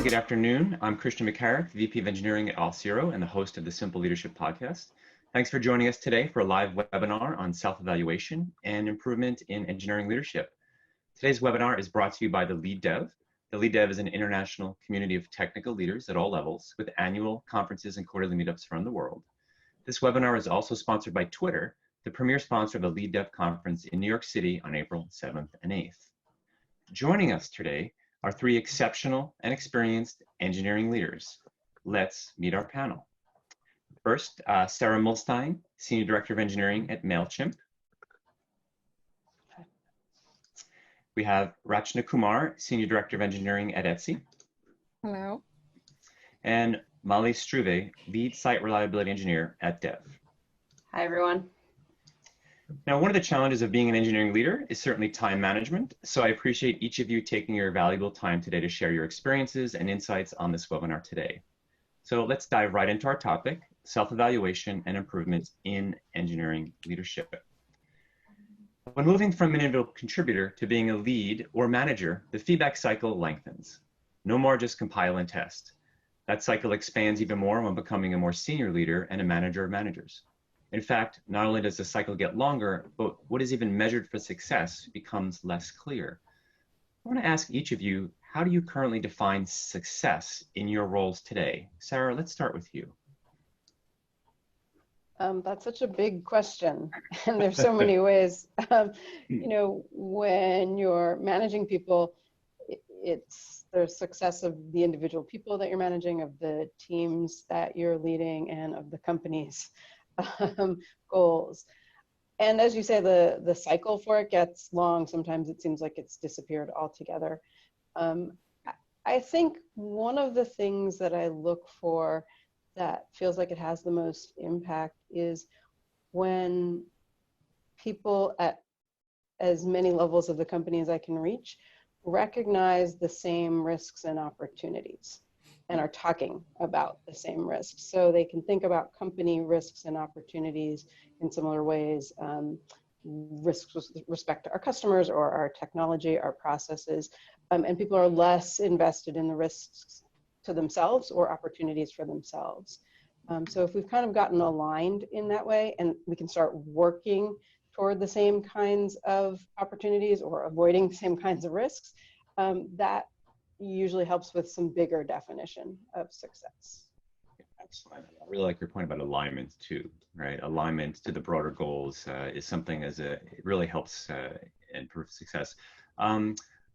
and good afternoon. I'm Christian McCarrick, VP of Engineering at Auth0 and the host of the Simple Leadership Podcast. Thanks for joining us today for a live webinar on self-evaluation and improvement in engineering leadership. Today's webinar is brought to you by the LeadDev. The LeadDev is an international community of technical leaders at all levels with annual conferences and quarterly meetups around the world. This webinar is also sponsored by Twitter, the premier sponsor of the LeadDev conference in New York City on April 7th and 8th. Joining us today are three exceptional and experienced engineering leaders. Let's meet our panel. First, Sarah Milstein, Senior Director of Engineering at Mailchimp. We have Rachana Kumar, Senior Director of Engineering at Etsy. Hello. And Struve, Lead Site Reliability Engineer at Dev. Hi, everyone. Now, one of the challenges of being an engineering leader is certainly time management. So I appreciate each of you taking your valuable time today to share your experiences and insights on this webinar today. So let's dive right into our topic, self-evaluation and improvements in engineering leadership. When moving from an individual contributor to being a lead or manager, the feedback cycle lengthens. No more just compile and test. That cycle expands even more when becoming a more senior leader and a manager of managers. In fact, not only does the cycle get longer, but what is even measured for success becomes less clear. I want to ask each of you, how do you currently define success in your roles today? Sarah, let's start with you. That's such a big question, and there's so many ways. You know, when you're managing people, it's the success of the individual people that you're managing, of the teams that you're leading, and of the company's goals. And as you say, the cycle for it gets long. Sometimes it seems like it's disappeared altogether. I think one of the things that I look for that feels like it has the most impact is when people at as many levels of the company as I can reach recognize the same risks and opportunities and are talking about the same risks. So they can think about company risks and opportunities in similar ways, risks with respect to our customers or our technology, our processes, and people are less invested in the risks to themselves or opportunities for themselves. So if we've kind of gotten aligned in that way and we can start working toward the same kinds of opportunities or avoiding the same kinds of risks, that usually helps with some bigger definition of success. Excellent. I really like your point about alignment too, right? Alignment to the broader goals is something it really helps improve success.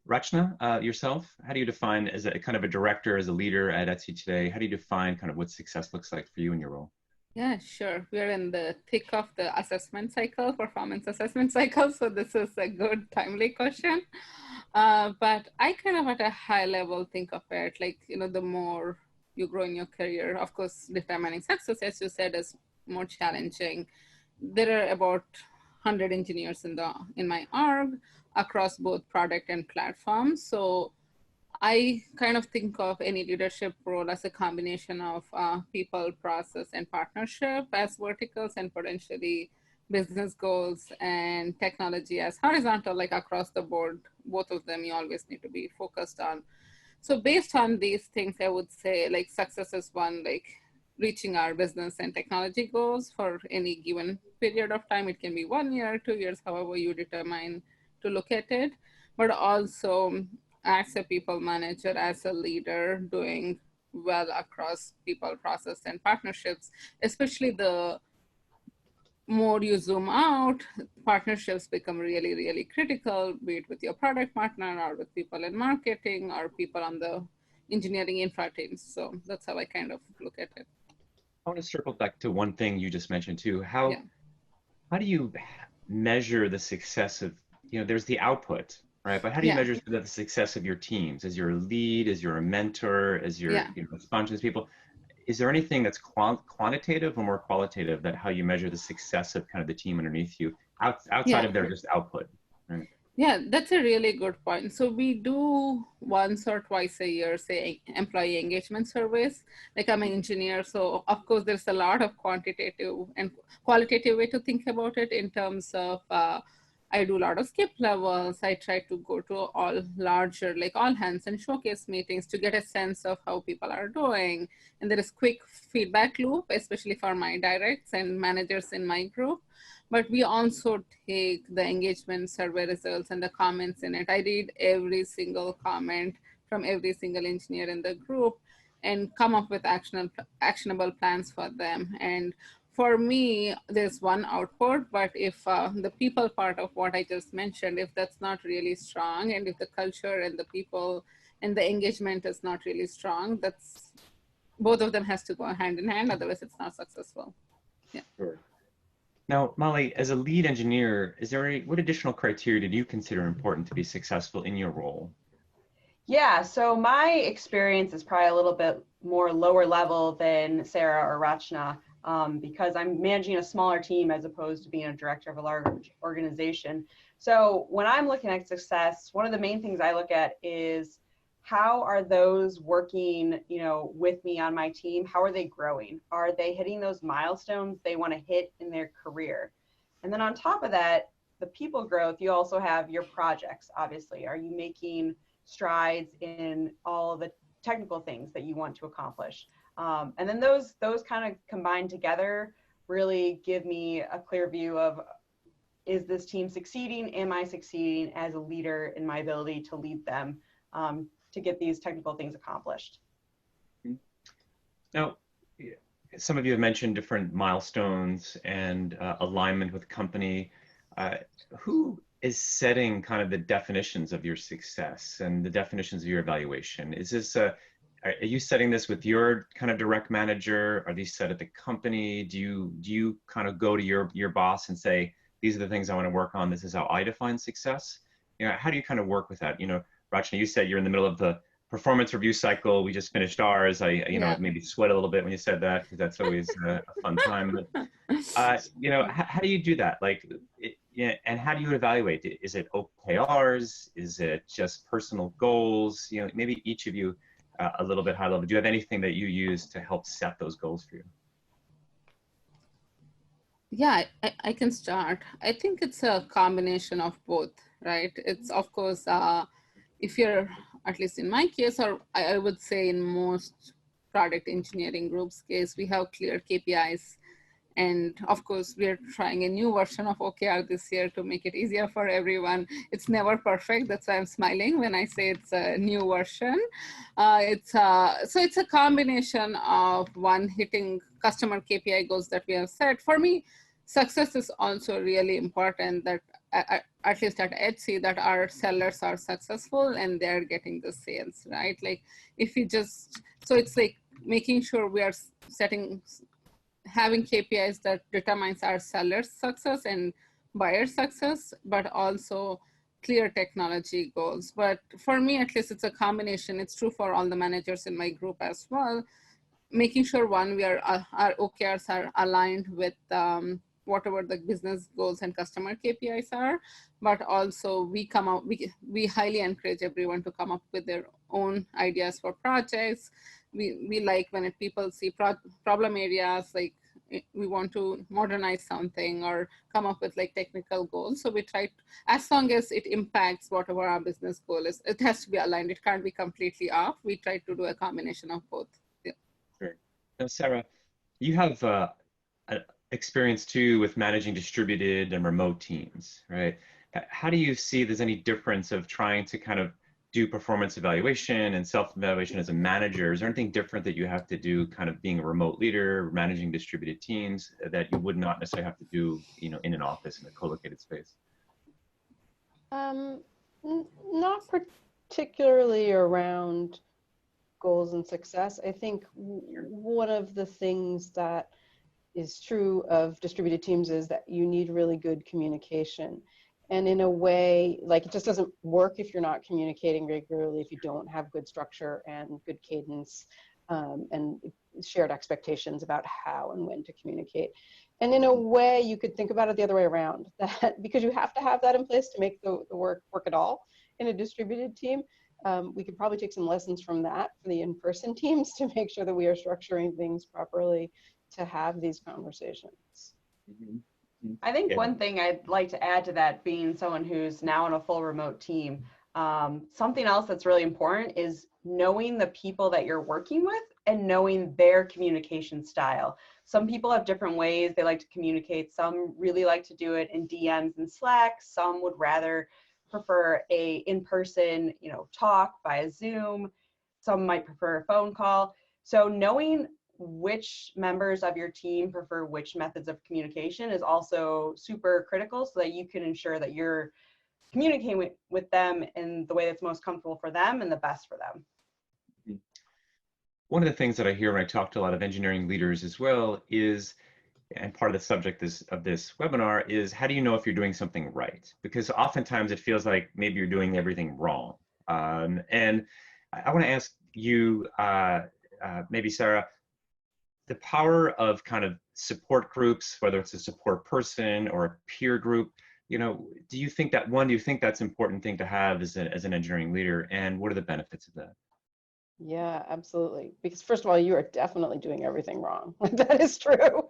Rachana, yourself, how do you define as a kind of a director, as a leader at Etsy today, how do you define kind of what success looks like for you in your role? Yeah, sure. We're in the thick of the assessment cycle, performance assessment cycle. So this is a good, timely question. But I kind of at a high level think of it like, you know, the more you grow in your career, of course, determining success, as you said, is more challenging. There are about 100 engineers in my org across both product and platform. So I kind of think of any leadership role as a combination of people, process, and partnership as verticals, and potentially business goals and technology as horizontal, like across the board. Both of them you always need to be focused on. So based on these things, I would say like success is one, like reaching our business and technology goals for any given period of time. It can be 1 year, 2 years, however you determine to look at it, but also as a people manager, as a leader, doing well across people, process, and partnerships. Especially the more you zoom out, partnerships become really, really critical, be it with your product partner or with people in marketing or people on the engineering infra teams. So that's how I kind of look at it. I want to circle back to one thing you just mentioned too. How do you measure the success of, you know, there's the output, right? But how do you measure the success of your teams? As you're a lead, as you're a mentor, as you're you know, responsive to people? Is there anything that's quantitative or more qualitative that how you measure the success of kind of the team underneath you outside of their just output? Right? Yeah, that's a really good point. So we do once or twice a year, say, employee engagement surveys. Like I'm an engineer, so of course there's a lot of quantitative and qualitative way to think about it in terms of I do a lot of skip levels. I try to go to all larger, like all hands and showcase meetings to get a sense of how people are doing. And there is quick feedback loop, especially for my directs and managers in my group. But we also take the engagement survey results and the comments in it. I read every single comment from every single engineer in the group and come up with actionable plans for them. And for me, there's one output, but if the people part of what I just mentioned, if that's not really strong, and if the culture and the people and the engagement is not really strong, that's both of them has to go hand in hand, otherwise it's not successful. Yeah. Sure. Now, Molly, as a lead engineer, what additional criteria did you consider important to be successful in your role? Yeah, so my experience is probably a little bit more lower level than Sarah or Rachana, because I'm managing a smaller team as opposed to being a director of a large organization. So when I'm looking at success, one of the main things I look at is how are those working, with me on my team? How are they growing? Are they hitting those milestones they want to hit in their career? And then on top of that, the people growth, you also have your projects, obviously. Are you making strides in all of the technical things that you want to accomplish? And then those kind of combined together really give me a clear view of, is this team succeeding? Am I succeeding as a leader in my ability to lead them to get these technical things accomplished? Now, some of you have mentioned different milestones and alignment with company. Who is setting kind of the definitions of your success and the definitions of your evaluation? Is this are you setting this with your kind of direct manager? Are these set at the company? Do you kind of go to your boss and say, these are the things I want to work on, this is how I define success? How do you kind of work with that? Rachana, you said you're in the middle of the performance review cycle. We just finished ours. I maybe sweat a little bit when you said that, because that's always a fun time. But, how do you do that? And how do you evaluate it? Is it OKRs? Is it just personal goals? Maybe each of you a little bit high level. Do you have anything that you use to help set those goals for you? Yeah, I can start. I think it's a combination of both, right? It's, of course, if you're, at least in my case, or I would say in most product engineering groups case, we have clear KPIs. And of course, we're trying a new version of OKR this year to make it easier for everyone. It's never perfect. That's why I'm smiling when I say it's a new version. So it's a combination of one, hitting customer KPI goals that we have set. For me, success is also really important, that at least at Etsy, that our sellers are successful and they're getting the sales, right? Like if you just, so it's like making sure we are having KPIs that determines our sellers' success and buyer success, but also clear technology goals. But for me, at least, it's a combination. It's true for all the managers in my group as well. Making sure, one, our OKRs are aligned with whatever the business goals and customer KPIs are, but also we highly encourage everyone to come up with their own ideas for projects. We like when people see problem areas, like we want to modernize something or come up with like technical goals. So we try, as long as it impacts whatever our business goal is, it has to be aligned. It can't be completely off. We try to do a combination of both. Yeah. Sure. Now, Sarah, you have experience too with managing distributed and remote teams, right? How do you see there's any difference of trying to kind of do performance evaluation and self-evaluation as a manager? Is there anything different that you have to do kind of being a remote leader, managing distributed teams, that you would not necessarily have to do, in an office in a co-located space? Not particularly around goals and success. I think one of the things that is true of distributed teams is that you need really good communication. And in a way, like, it just doesn't work if you're not communicating regularly, if you don't have good structure and good cadence and shared expectations about how and when to communicate. And in a way, you could think about it the other way around, that because you have to have that in place to make the work at all in a distributed team. We could probably take some lessons from that for the in-person teams to make sure that we are structuring things properly to have these conversations. Mm-hmm. I think Yeah. one thing I'd like to add to that, being someone who's now in a full remote team, something else that's really important is knowing the people that you're working with and knowing their communication style. Some people have different ways they like to communicate. Some really like to do it in DMs and Slack. Some would rather prefer a in-person, talk via Zoom. Some might prefer a phone call. So knowing which members of your team prefer which methods of communication is also super critical, so that you can ensure that you're communicating with them in the way that's most comfortable for them and the best for them. One of the things that I hear when I talk to a lot of engineering leaders as well is, and part of the subject of this webinar is, how do you know if you're doing something right? Because oftentimes it feels like maybe you're doing everything wrong. And I want to ask you, maybe Sarah, the power of kind of support groups, whether it's a support person or a peer group, do you think that, do you think that's an important thing to have as an engineering leader, and what are the benefits of that? Yeah, absolutely. Because first of all, you are definitely doing everything wrong. That is true.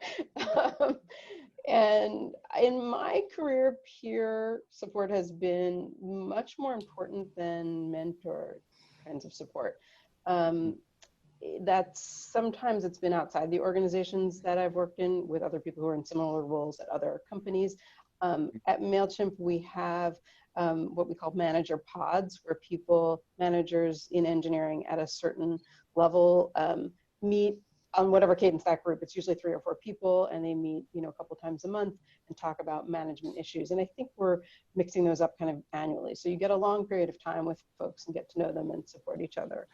And in my career, peer support has been much more important than mentor kinds of support. That's sometimes it's been outside the organizations that I've worked in with other people who are in similar roles at other companies. At Mailchimp, we have what we call manager pods, where managers in engineering at a certain level meet on whatever cadence that group. It's usually 3 or 4 people, and they meet, a couple times a month and talk about management issues. And I think we're mixing those up kind of annually. So you get a long period of time with folks and get to know them and support each other.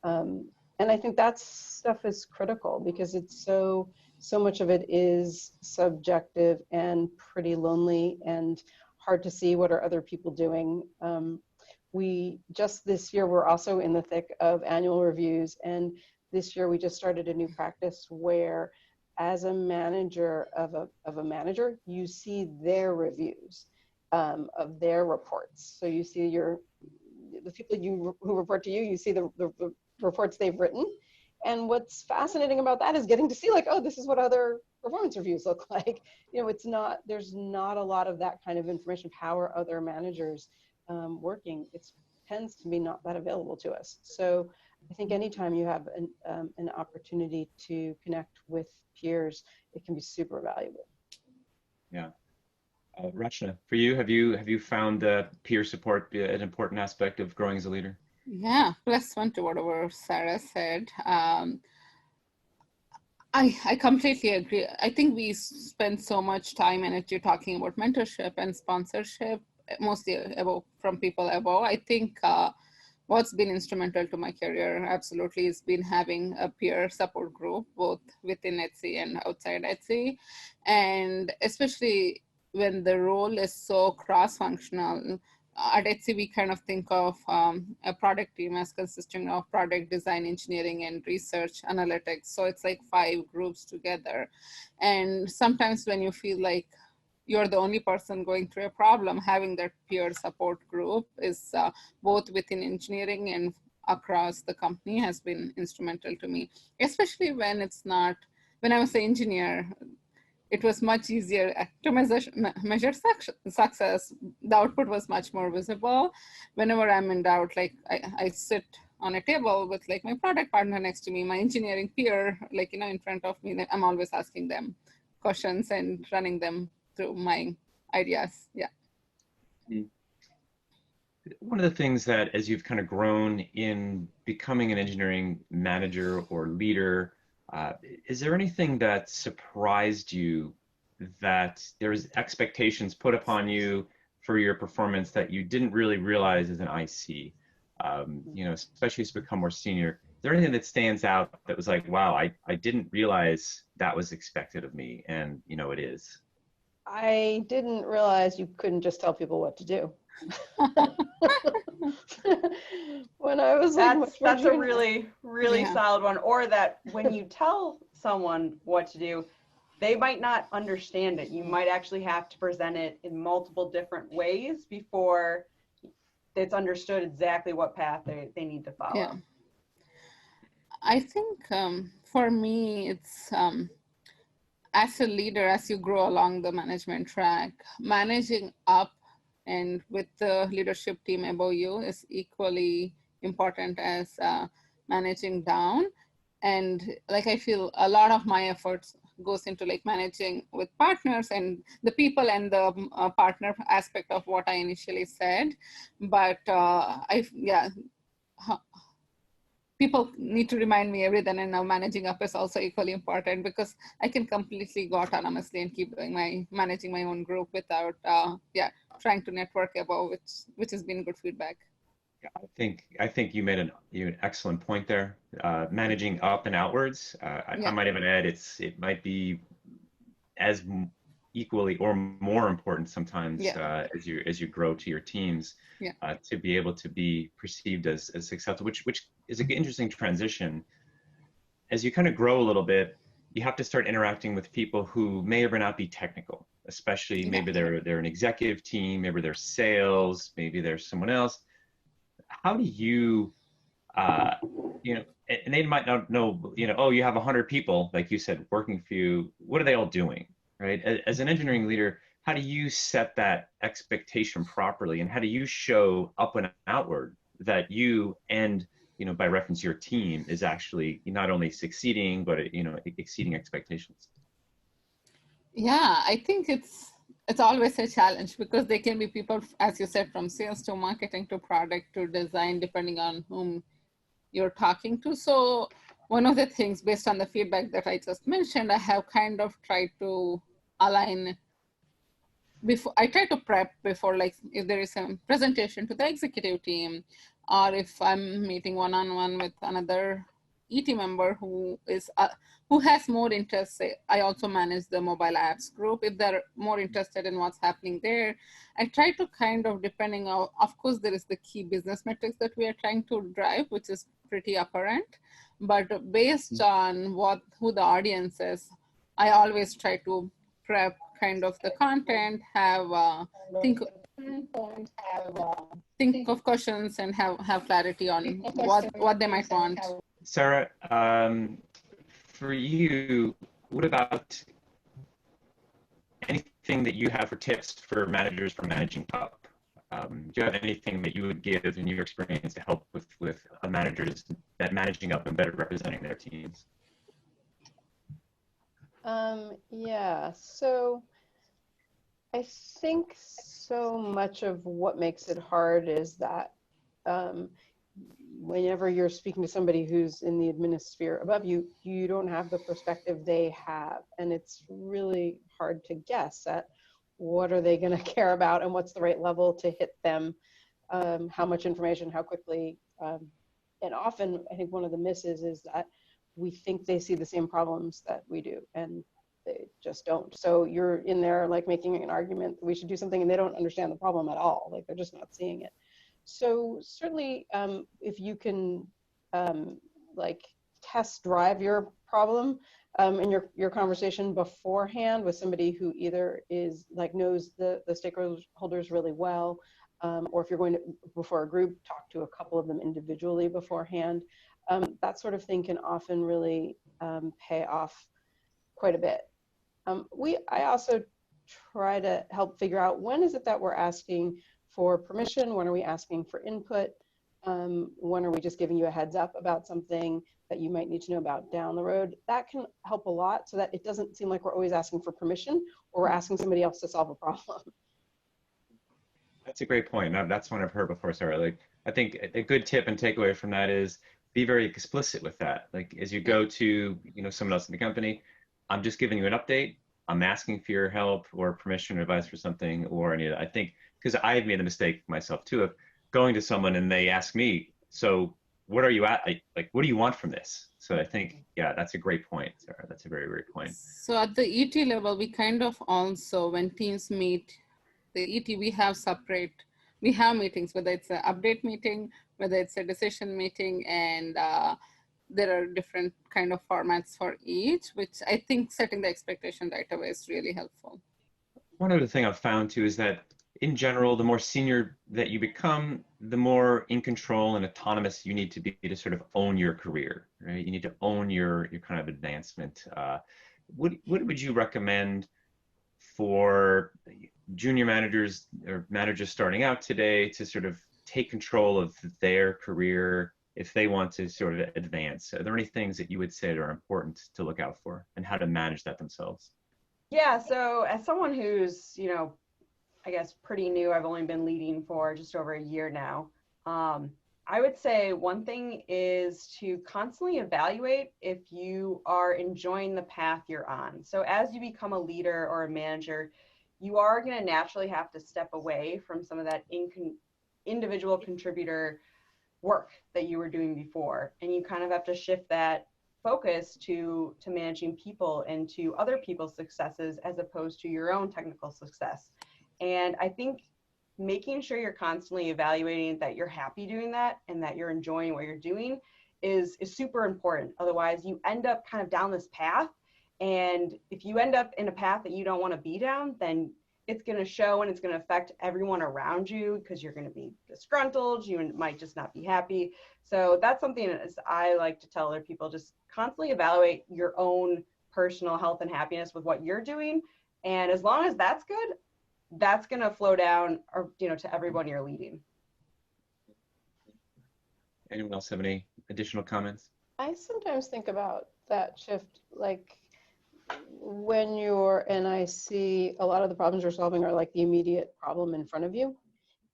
And I think that stuff is critical, because it's so much of it is subjective and pretty lonely and hard to see what are other people doing. We just this year, we're also in the thick of annual reviews, and this year we just started a new practice where, as a manager of a manager, you see their reviews of their reports. So you see the people who report to you, you see the reports they've written. And what's fascinating about that is getting to see, like, oh, this is what other performance reviews look like. There's not a lot of that kind of information. How are other managers working? It tends to be not that available to us. So I think anytime you have an opportunity to connect with peers, it can be super valuable. Yeah. Rachana, for you, have you found peer support be an important aspect of growing as a leader? Yeah, +1 to whatever Sarah said. I completely agree. I think we spend so much time and energy talking about mentorship and sponsorship, mostly from people above. I think what's been instrumental to my career absolutely has been having a peer support group, both within Etsy and outside Etsy. And especially when the role is so cross-functional. At Etsy, we kind of think of a product team as consisting of product design, engineering, and research analytics. So it's like 5 groups together. And sometimes when you feel like you're the only person going through a problem, having that peer support group is both within engineering and across the company has been instrumental to me, especially when I was an engineer. It was much easier to measure success. The output was much more visible. Whenever I'm in doubt, like I sit on a table with like my product partner next to me, my engineering peer, in front of me. I'm always asking them questions and running them through my ideas. Yeah. One of the things that, as you've kind of grown in becoming an engineering manager or leader, is there anything that surprised you, that there was expectations put upon you for your performance that you didn't really realize as an IC? Especially as you become more senior. Is there anything that stands out that was like, wow, I didn't realize that was expected of me, and it is? I didn't realize you couldn't just tell people what to do. When I was that's a really Yeah. solid one. Or that when you tell someone what to do, they might not understand it. You might actually have to present it in multiple different ways before it's understood exactly what path they need to follow. Yeah. I think for me, it's as a leader, as you grow along the management track, managing up and with the leadership team above you is equally important as managing down. And like, I feel a lot of my efforts goes into like managing with partners and the people and the partner aspect of what I initially said. But people need to remind me every then and now which up is also equally important, because I can completely go autonomously and keep doing managing my own group without trying to network above, which has been good feedback. I think you made an excellent point there. Managing up and outwards. I might even add it might be as equally or more important sometimes as you grow to your teams to be able to be perceived as successful, which is an interesting transition. As you kind of grow a little bit, you have to start interacting with people who may or may not be technical, especially maybe they're an executive team, maybe they're sales, maybe there's someone else. How do you, and they might not know, oh, you have 100 people, like you said, working for you. What are they all doing, right? As an engineering leader, how do you set that expectation properly, and how do you show up and outward that you and, by reference, your team is actually not only succeeding, but, exceeding expectations? Yeah, I think it's always a challenge, because there can be people, as you said, from sales to marketing to product to design, depending on whom you're talking to. So one of the things, based on the feedback that I just mentioned, I have kind of tried to align before. I try to prep before, like if there is a presentation to the executive team, or if I'm meeting one-on-one with another ET member who has more interest. I also manage the mobile apps group. If they're more interested in what's happening there, I try to kind of, depending on, of course, there is the key business metrics that we are trying to drive, which is pretty apparent. But based on who the audience is, I always try to prep kind of the content, think of questions and have clarity on what they might want. Sarah, for you, what about anything that you have for tips for managers for managing up? Do you have anything that you would give in your experience to help with managers that managing up and better representing their teams? So I think so much of what makes it hard is that whenever you're speaking to somebody who's in the administrative above you, you don't have the perspective they have. And it's really hard to guess at what are they going to care about and what's the right level to hit them, how much information, how quickly. And often, I think one of the misses is that we think they see the same problems that we do, and they just don't. So you're in there like making an argument that we should do something, and they don't understand the problem at all. Like, they're just not seeing it. So certainly, if you can like test drive your problem in your conversation beforehand with somebody who either is like knows the stakeholders really well, or if you're going to, before a group, talk to a couple of them individually beforehand, that sort of thing can often really pay off quite a bit. I also try to help figure out, when is it that we're asking for permission? When are we asking for input? When are we just giving you a heads up about something that you might need to know about down the road? That can help a lot, so that it doesn't seem like we're always asking for permission or we're asking somebody else to solve a problem. That's a great point. That's one I've heard before, Sarah. Like, I think a good tip and takeaway from that is be very explicit with that. Like, as you go to someone else in the company, I'm just giving you an update. I'm asking for your help or permission or advice for something, or any of that. I think, because I've made the mistake myself too of going to someone and they ask me, so what are you at? Like, what do you want from this? So I think, yeah, that's a great point, Sarah. That's a very great point. So at the ET level, we kind of also, when teams meet, the ET, we have meetings, whether it's an update meeting, whether it's a decision meeting, and there are different kind of formats for each, which I think setting the expectation right away is really helpful. One other thing I've found too is that in general, the more senior that you become, the more in control and autonomous you need to be to sort of own your career, right? You need to own your kind of advancement. what would you recommend for junior managers or managers starting out today to sort of take control of their career if they want to sort of advance? Are there any things that you would say that are important to look out for and how to manage that themselves? Yeah, so as someone who's, I guess pretty new, I've only been leading for just over a year now. I would say one thing is to constantly evaluate if you are enjoying the path you're on. So as you become a leader or a manager, you are going to naturally have to step away from some of that individual contributor work that you were doing before. And you kind of have to shift that focus to managing people and to other people's successes as opposed to your own technical success. And I think making sure you're constantly evaluating that you're happy doing that and that you're enjoying what you're doing is super important. Otherwise, you end up kind of down this path. And if you end up in a path that you don't want to be down, then it's going to show and it's going to affect everyone around you because you're going to be disgruntled. You might just not be happy. So that's something that I like to tell other people, just constantly evaluate your own personal health and happiness with what you're doing. And as long as that's good, that's going to flow down or, to everyone you're leading. Anyone else have any additional comments? I sometimes think about that shift, like when you're, and I see a lot of the problems you're solving are like the immediate problem in front of you.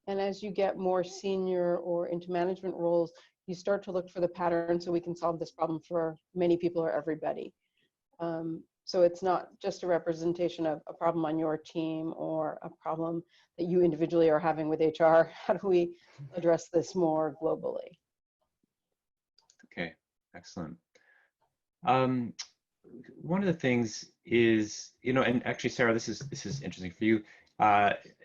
And as you get more senior or into management roles, you start to look for the pattern so we can solve this problem for many people or everybody. So it's not just a representation of a problem on your team or a problem that you individually are having with HR. How do we address this more globally? Okay, excellent. One of the things is, and actually, Sarah, this is interesting for you.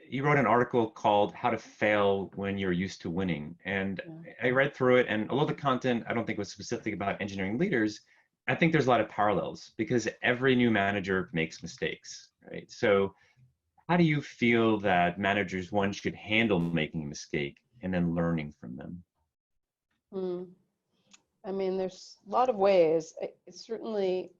You wrote an article called "How to Fail When You're Used to Winning," and I read through it. And although the content I don't think was specific about engineering leaders, I think there's a lot of parallels because every new manager makes mistakes, right? So, how do you feel that managers, one, should handle making a mistake and then learning from them? I mean, there's a lot of ways. It's certainly,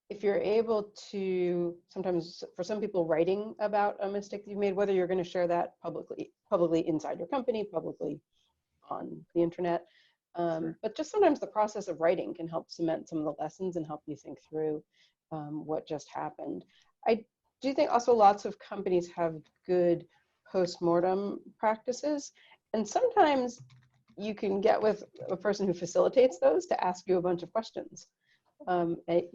if you're able to, sometimes for some people, writing about a mistake you've made, whether you're going to share that publicly inside your company, publicly on the internet, but just sometimes the process of writing can help cement some of the lessons and help you think through what just happened. I do think also lots of companies have good post-mortem practices, and sometimes you can get with a person who facilitates those to ask you a bunch of questions.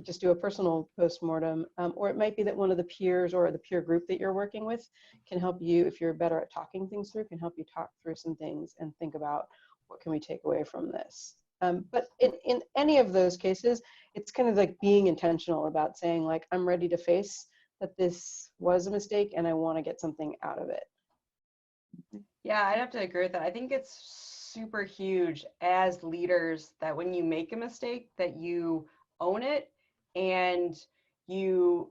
Just do a personal postmortem, or it might be that one of the peers or the peer group that you're working with can help you, if you're better at talking things through, can help you talk through some things and think about what can we take away from this. But in any of those cases, it's kind of like being intentional about saying, like, I'm ready to face that this was a mistake and I want to get something out of it. Yeah, I'd have to agree with that. I think it's super huge as leaders that when you make a mistake that you own it and you're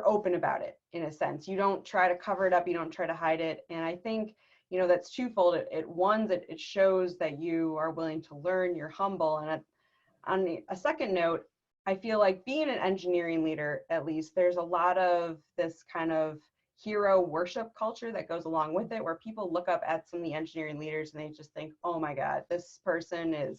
open about it in a sense. You don't try to cover it up, you don't try to hide it. And I think, that's twofold. It shows that you are willing to learn, you're humble. And on a second note, I feel like being an engineering leader, at least, there's a lot of this kind of hero worship culture that goes along with it, where people look up at some of the engineering leaders and they just think, oh my God, this person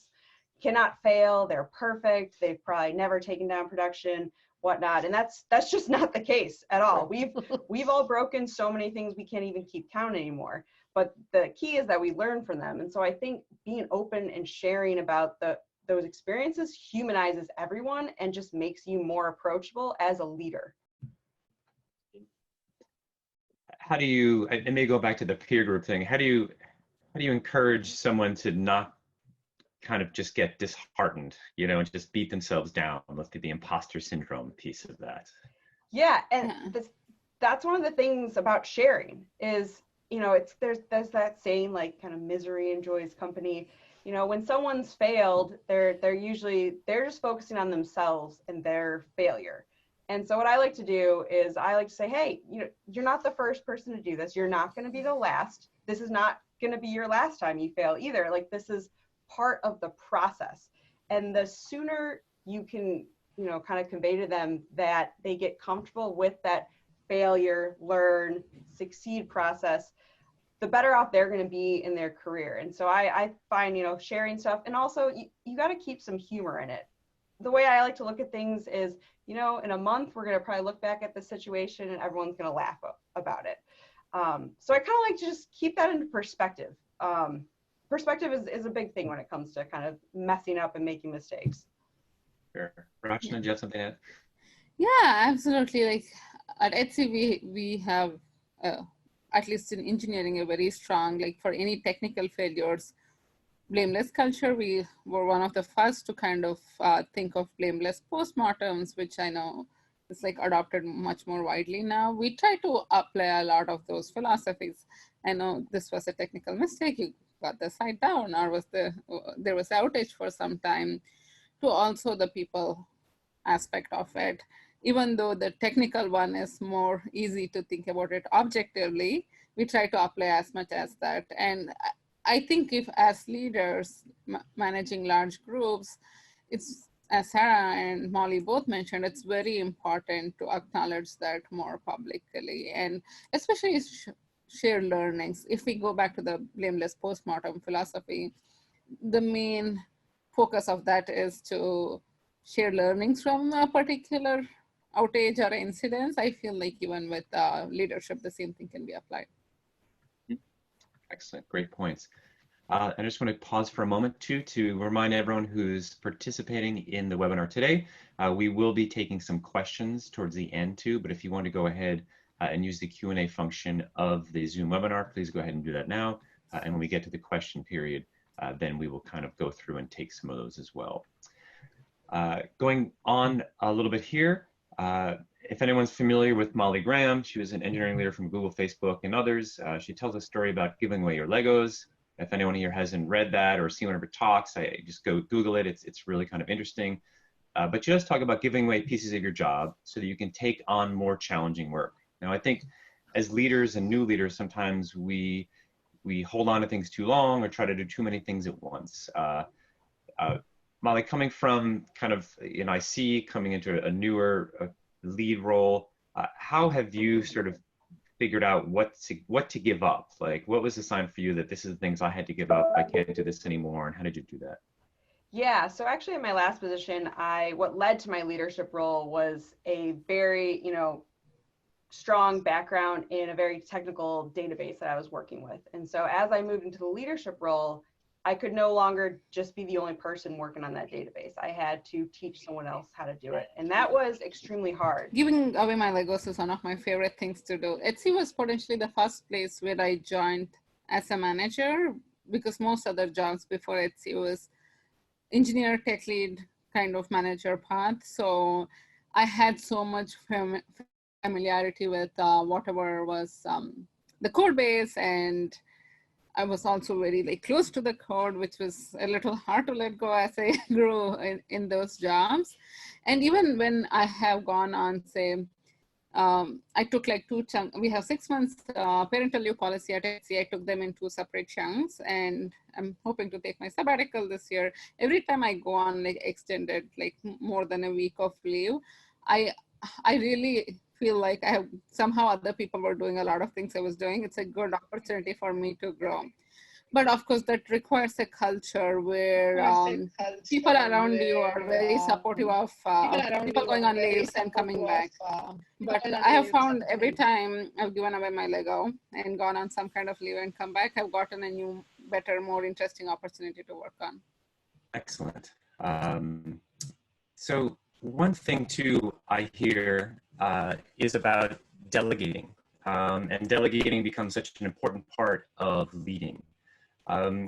cannot fail, they're perfect, they've probably never taken down production, whatnot. And that's just not the case at all. We've all broken so many things we can't even keep count anymore. But the key is that we learn from them. And so I think being open and sharing about those experiences humanizes everyone and just makes you more approachable as a leader. How do you, and maybe go back to the peer group thing, how do you encourage someone to not kind of just get disheartened, and just beat themselves down? Look at the imposter syndrome piece of that. Yeah, and that's one of the things about sharing is, there's that saying, like, kind of misery enjoys company. When someone's failed, they're just focusing on themselves and their failure. And so what I like to do is I like to say, hey, you're not the first person to do this. You're not going to be the last. This is not going to be your last time you fail either. Like, this is part of the process. And the sooner you can, you know, kind of convey to them that they get comfortable with that failure, learn, succeed process, the better off they're going to be in their career. And so I find, you know, sharing stuff, and also you got to keep some humor in it. The way I like to look at things is, you know, in a month, we're going to probably look back at the situation and everyone's going to laugh about it. So I kind of like to just keep that into perspective. Perspective is a big thing when it comes to kind of messing up and making mistakes. Sure. Rachana, do you have something to add? Yeah, absolutely. Like at Etsy, we have, at least in engineering, a very strong, like for any technical failures, blameless culture. We were one of the first to kind of think of blameless postmortems, which I know is like adopted much more widely now. We try to apply a lot of those philosophies. I know this was a technical mistake. You got the site down, or there was outage for some time, to also the people aspect of it. Even though the technical one is more easy to think about it objectively, we try to apply as much as that. And I think if as leaders managing large groups, it's, as Sarah and Molly both mentioned, it's very important to acknowledge that more publicly, and especially share learnings. If we go back to the blameless postmortem philosophy, the main focus of that is to share learnings from a particular outage or incidents. I feel like even with leadership, the same thing can be applied. Excellent, great points. I just want to pause for a moment too to remind everyone who's participating in the webinar today. We will be taking some questions towards the end too, but if you want to go ahead and use the Q&A function of the Zoom webinar, please go ahead and do that now. And when we get to the question period, then we will kind of go through and take some of those as well. Going on a little bit here, if anyone's familiar with Molly Graham, she was an engineering leader from Google, Facebook, and others. She tells a story about giving away your Legos. If anyone here hasn't read that or seen one of her talks, I just go Google it. It's really kind of interesting. But just talk about giving away pieces of your job so that you can take on more challenging work. Now, I think as leaders and new leaders, sometimes we hold on to things too long or try to do too many things at once. Molly, coming from kind of, you know, I see coming into a newer lead role, how have you sort of figured out what to give up? Like, what was the sign for you that this is the things I had to give up, I can't do this anymore, and how did you do that? Yeah, so actually in my last position, what led to my leadership role was a very, you know, strong background in a very technical database that I was working with. And so as I moved into the leadership role, I could no longer just be the only person working on that database. I had to teach someone else how to do it. And that was extremely hard. Giving away my Legos is one of my favorite things to do. Etsy was potentially the first place where I joined as a manager, because most other jobs before Etsy was engineer, tech lead kind of manager path. So I had so much familiarity with whatever was the code base, and I was also very like close to the code, which was a little hard to let go as I grew in those jobs. And even when I have gone on, say, I took like 2 chunks. We have 6 months parental leave policy at Etsy. I took them in 2 separate chunks, and I'm hoping to take my sabbatical this year. Every time I go on like extended, like more than a week of leave, I really feel like somehow other people were doing a lot of things I was doing. It's a good opportunity for me to grow. But of course, that requires a culture where people around you are very supportive of people going on leaves and coming back. But I have found every time I've given away my Lego and gone on some kind of leave and come back, I've gotten a new, better, more interesting opportunity to work on. Excellent. So one thing too I hear is about delegating, and delegating becomes such an important part of leading.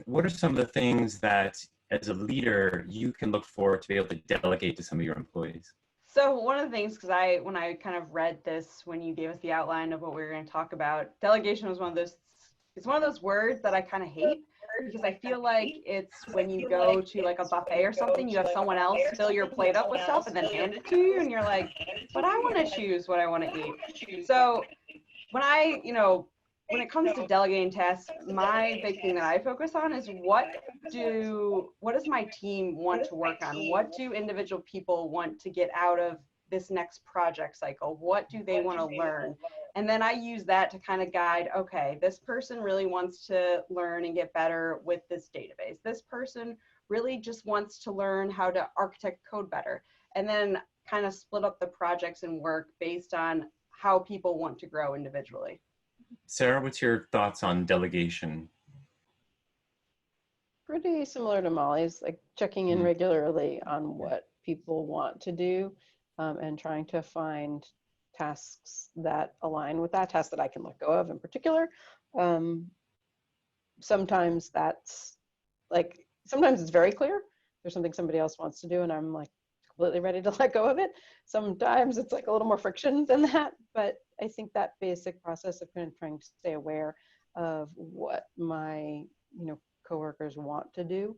What are some of the things that as a leader you can look for to be able to delegate to some of your employees? So one of the things, because when I kind of read this, when you gave us the outline of what we were going to talk about, delegation was one of those words that I kind of hate, because I feel like it's when you go to like a buffet or something, you have someone else fill your plate up with stuff and then hand it to you, and you're like, but I want to choose what I want to eat. So when I, when it comes to delegating tasks, my big thing that I focus on is what does my team want to work on? What do individual people want to get out of this next project cycle? What do they want to learn? And then I use that to kind of guide, okay, this person really wants to learn and get better with this database. This person really just wants to learn how to architect code better. And then kind of split up the projects and work based on how people want to grow individually. Sarah, what's your thoughts on delegation? Pretty similar to Molly's, like checking in regularly on what people want to do, and trying to find tasks that align with that, tasks that I can let go of in particular. Sometimes that's like, sometimes it's very clear. There's something somebody else wants to do and I'm like completely ready to let go of it. Sometimes it's like a little more friction than that, but I think that basic process of kind of trying to stay aware of what my, coworkers want to do.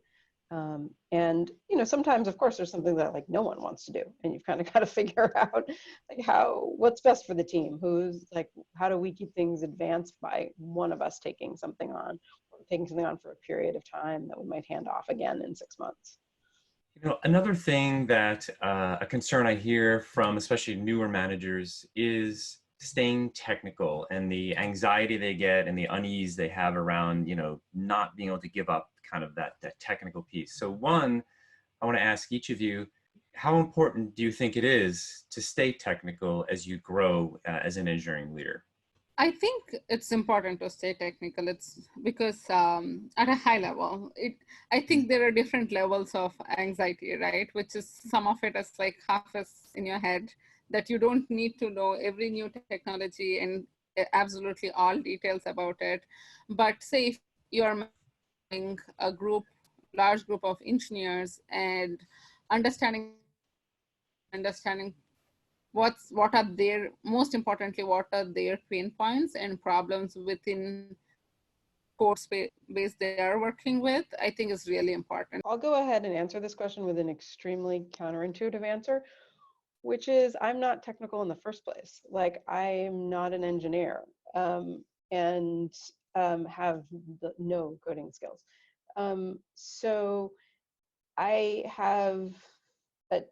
And, sometimes of course there's something that like no one wants to do and you've kind of got to figure out like what's best for the team, who's like, how do we keep things advanced by one of us taking something on for a period of time that we might hand off again in 6 months. Another thing that a concern I hear from especially newer managers is staying technical and the anxiety they get and the unease they have around, not being able to give up kind of that technical piece. So one, I want to ask each of you, how important do you think it is to stay technical as you grow as an engineering leader? I think it's important to stay technical. It's because at a high level, I think there are different levels of anxiety, right? Which is some of it is like half is in your head that you don't need to know every new technology and absolutely all details about it. But say if you're managing a large group of engineers and understanding what are their, most importantly, what are their pain points and problems within code base they are working with, I think is really important. I'll go ahead and answer this question with an extremely counterintuitive answer, which is I'm not technical in the first place. Like I'm not an engineer and have no coding skills. So I have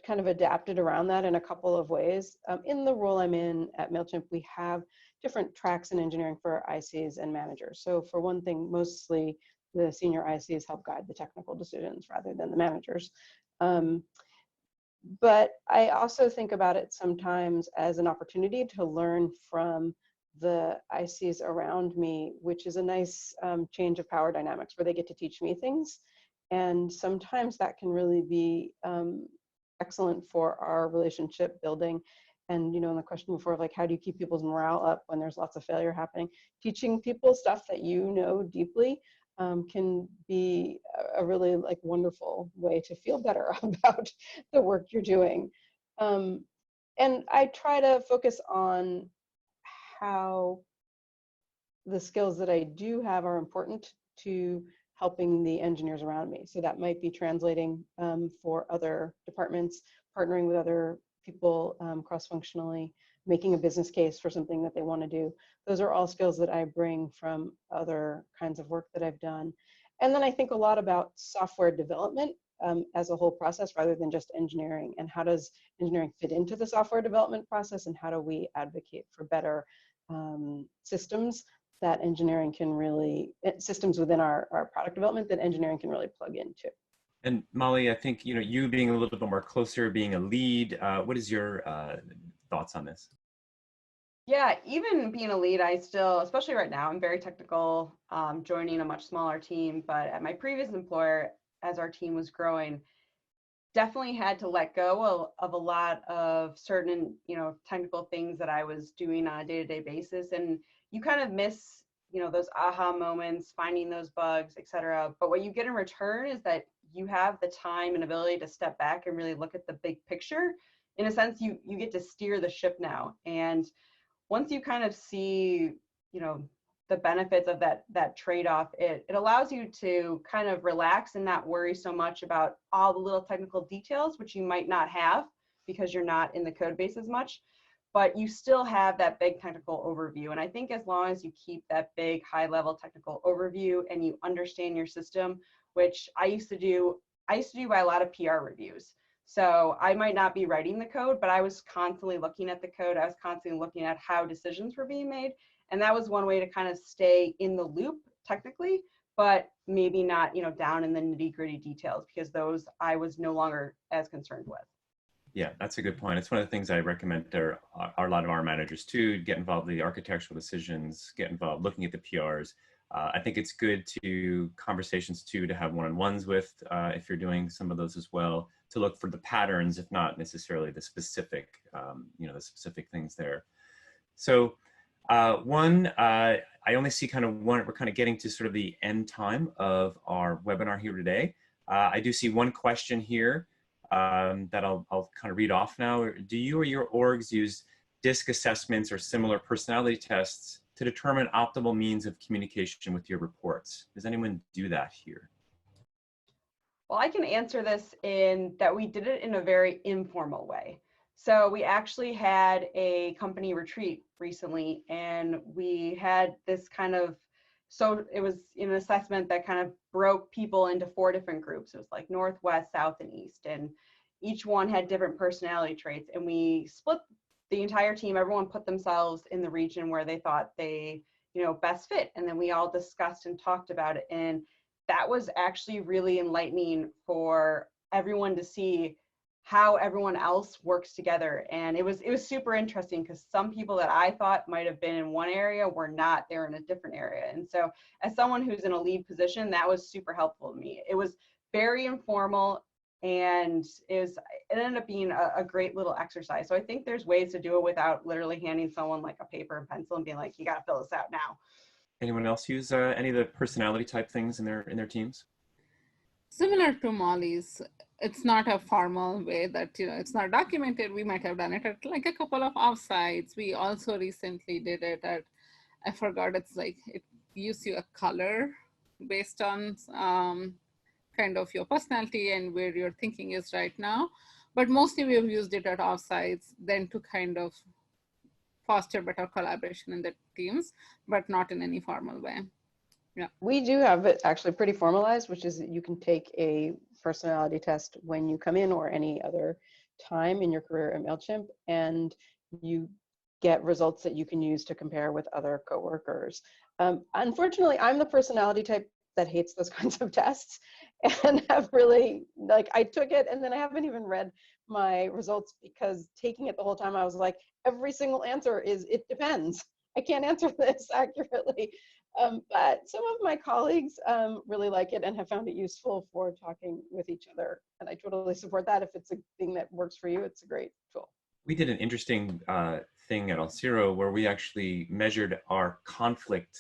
kind of adapted around that in a couple of ways. In the role I'm in at Mailchimp, we have different tracks in engineering for ICs and managers. So for one thing, mostly the senior ICs help guide the technical decisions rather than the managers. But I also think about it sometimes as an opportunity to learn from the ICs around me, which is a nice change of power dynamics where they get to teach me things. And sometimes that can really be excellent for our relationship building. And, in the question before, like, how do you keep people's morale up when there's lots of failure happening? Teaching people stuff that you know deeply can be a really like wonderful way to feel better about the work you're doing. And I try to focus on how the skills that I do have are important to helping the engineers around me. So that might be translating for other departments, partnering with other people cross-functionally, making a business case for something that they want to do. Those are all skills that I bring from other kinds of work that I've done. And then I think a lot about software development as a whole process rather than just engineering, and how does engineering fit into the software development process, and how do we advocate for better systems that engineering can really, systems within our product development that engineering can really plug into. And Molly, I think, you being a little bit more closer, being a lead, what is your thoughts on this? Yeah, even being a lead, I still, especially right now, I'm very technical, joining a much smaller team, but at my previous employer, as our team was growing, definitely had to let go of a lot of certain, technical things that I was doing on a day-to-day basis. And you kind of miss, those aha moments, finding those bugs, et cetera. But what you get in return is that you have the time and ability to step back and really look at the big picture. In a sense, you get to steer the ship now. And once you kind of see, the benefits of that trade-off, it allows you to kind of relax and not worry so much about all the little technical details, which you might not have because you're not in the code base as much. but you still have that big technical overview. And I think as long as you keep that big high level technical overview and you understand your system, which I used to do by a lot of PR reviews. So I might not be writing the code, but I was constantly looking at the code. I was constantly looking at how decisions were being made. And that was one way to kind of stay in the loop technically, but maybe not, down in the nitty-gritty details, because those I was no longer as concerned with. Yeah, that's a good point. It's one of the things I recommend there are a lot of our managers too, get involved in the architectural decisions, get involved looking at the PRs. I think it's good to conversations too, to have one-on-ones with, if you're doing some of those as well, to look for the patterns, if not necessarily the specific, the specific things there. So I only see kind of one, we're kind of getting to sort of the end time of our webinar here today. I do see one question here that I'll kind of read off now. Do you or your orgs use DISC assessments or similar personality tests to determine optimal means of communication with your reports? Does anyone do that here? Well, I can answer this in that we did it in a very informal way. So we actually had a company retreat recently, and we had this kind of, so it was an assessment that kind of broke people into 4 different groups. It was like North, West, South, and East, and each one had different personality traits, and we split the entire team. Everyone put themselves in the region where they thought they, best fit, and then we all discussed and talked about it. And that was actually really enlightening for everyone to see how everyone else works together. And it was super interesting, because some people that I thought might have been in one area were not, they're in a different area. And so as someone who's in a lead position, that was super helpful to me. It was very informal, and it ended up being a great little exercise. So I think there's ways to do it without literally handing someone like a paper and pencil and being like, you got to fill this out now. Anyone else use any of the personality type things in their teams? Similar to Molly's, it's not a formal way that, it's not documented. We might have done it at like a couple of offsites. We also recently did it at, I forgot, it's like, it gives you a color based on kind of your personality and where your thinking is right now. But mostly we have used it at offsites then to kind of foster better collaboration in the teams, but not in any formal way. Yeah. We do have it actually pretty formalized, which is that you can take a personality test when you come in or any other time in your career at Mailchimp, and you get results that you can use to compare with other coworkers. Unfortunately, I'm the personality type that hates those kinds of tests, and have really, like, I took it and then I haven't even read my results, because taking it the whole time I was like, every single answer is, it depends. I can't answer this accurately. But some of my colleagues really like it and have found it useful for talking with each other. And I totally support that. If it's a thing that works for you, it's a great tool. We did an interesting thing at Alciro where we actually measured our conflict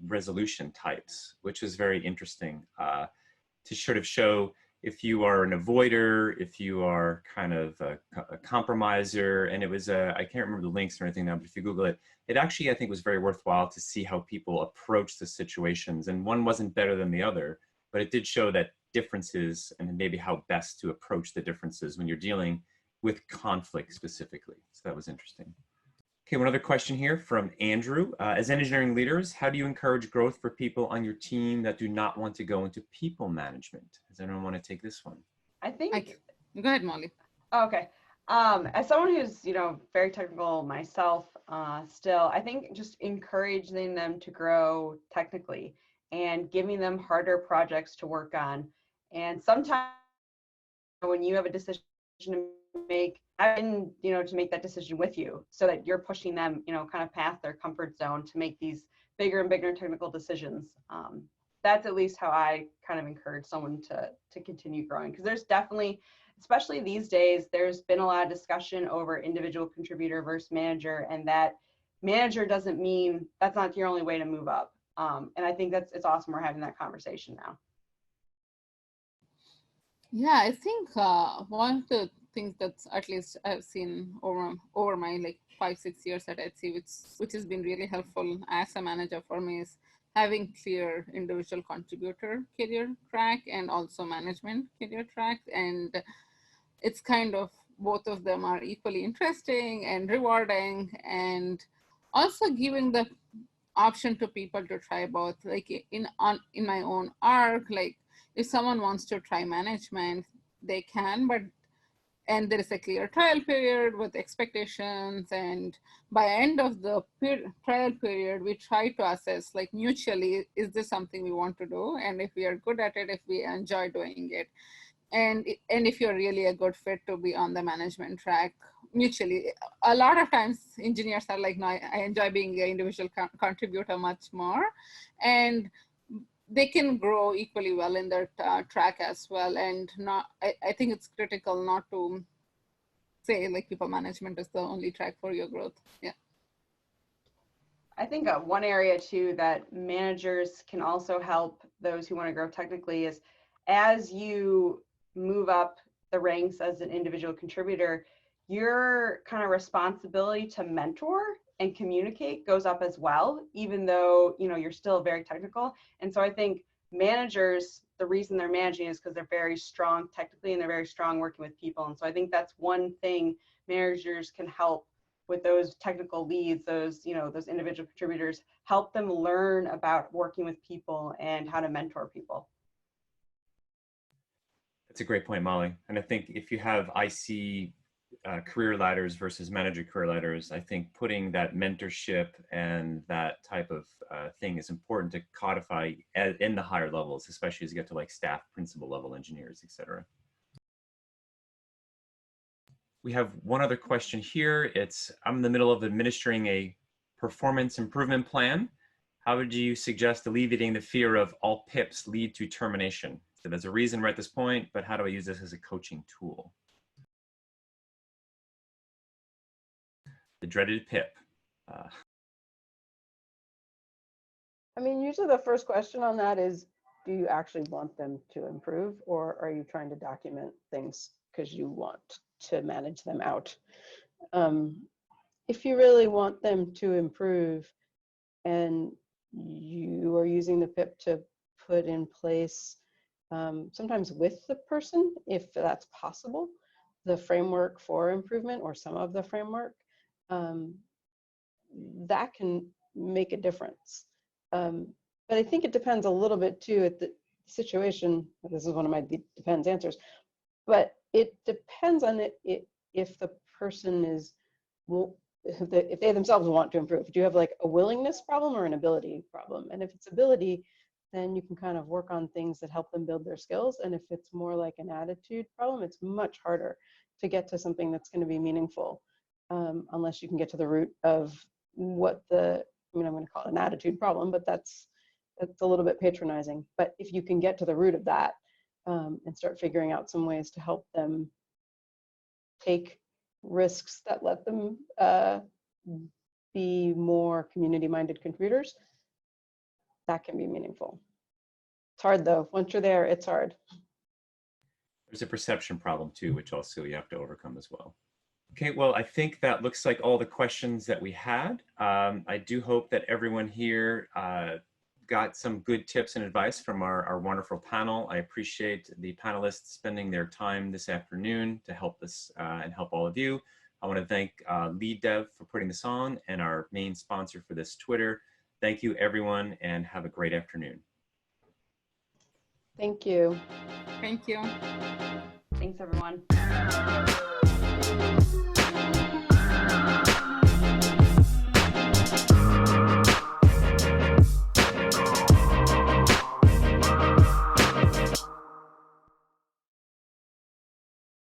resolution types, which was very interesting to sort of show if you are an avoider, if you are kind of a compromiser. And it was, I can't remember the links or anything now, but if you Google it, it actually, I think, was very worthwhile to see how people approach the situations. And one wasn't better than the other, but it did show that differences and maybe how best to approach the differences when you're dealing with conflict specifically. So that was interesting. Okay, one other question here from Andrew. As engineering leaders, how do you encourage growth for people on your team that do not want to go into people management? Does anyone want to take this one? I think. Go ahead, Molly. Okay. As someone who's, very technical myself, still, I think just encouraging them to grow technically and giving them harder projects to work on. And sometimes when you have a decision to make, and to make that decision with you, so that you're pushing them, kind of past their comfort zone to make these bigger and bigger technical decisions. That's at least how I kind of encourage someone to continue growing, because there's definitely, especially these days, there's been a lot of discussion over individual contributor versus manager, and that manager doesn't mean that's not your only way to move up. And I think it's awesome we're having that conversation now. Yeah, I think one of the things that's at least I've seen over my like 5-6 years at Etsy, which has been really helpful as a manager for me, is having clear individual contributor career track and also management career track. And it's kind of both of them are equally interesting and rewarding, and also giving the option to people to try both. Like in my own arc, like if someone wants to try management, they can, and there is a clear trial period with expectations, and by end of the trial period, we try to assess like mutually, is this something we want to do? And if we are good at it, if we enjoy doing it, and if you're really a good fit to be on the management track mutually. A lot of times engineers are like, no, I enjoy being an individual contributor much more, and they can grow equally well in their track as well. And I think it's critical not to say like people management is the only track for your growth. Yeah. I think one area too that managers can also help those who want to grow technically is, as you move up the ranks as an individual contributor, your kind of responsibility to mentor and communicate goes up as well, even though, you know, you're still very technical. And so I think managers, the reason they're managing is because they're very strong technically and they're very strong working with people. And so I think that's one thing managers can help with those technical leads, those, you know, those individual contributors, help them learn about working with people and how to mentor people. That's a great point, Molly. And I think if you have IC career ladders versus manager career ladders, I think putting that mentorship and that type of thing is important to codify in the higher levels, especially as you get to like staff principal level engineers, et cetera. We have one other question here. I'm in the middle of administering a performance improvement plan. How would you suggest alleviating the fear of all PIPs lead to termination? So there's a reason we're at this point, but how do I use this as a coaching tool? The dreaded PIP. I mean, usually the first question on that is, do you actually want them to improve, or are you trying to document things because you want to manage them out? If you really want them to improve and you are using the PIP to put in place, sometimes with the person, if that's possible, the framework for improvement or some of the framework, that can make a difference. But I think it depends a little bit too at the situation. This is one of my depends answers, but it depends on if the person is, if they themselves want to improve. Do you have like a willingness problem or an ability problem? And if it's ability, then you can kind of work on things that help them build their skills. And if it's more like an attitude problem, it's much harder to get to something that's going to be meaningful, unless you can get to the root of what I'm going to call it an attitude problem, but that's a little bit patronizing. But if you can get to the root of that and start figuring out some ways to help them take risks that let them be more community-minded contributors, that can be meaningful. It's hard though. Once you're there, it's hard. There's a perception problem too, which also you have to overcome as well. Okay, well, I think that looks like all the questions that we had. I do hope that everyone here got some good tips and advice from our wonderful panel. I appreciate the panelists spending their time this afternoon to help us and help all of you. I want to thank LeadDev for putting this on and our main sponsor for this Twitter. Thank you, everyone, and have a great afternoon. Thank you. Thank you. Thanks, everyone.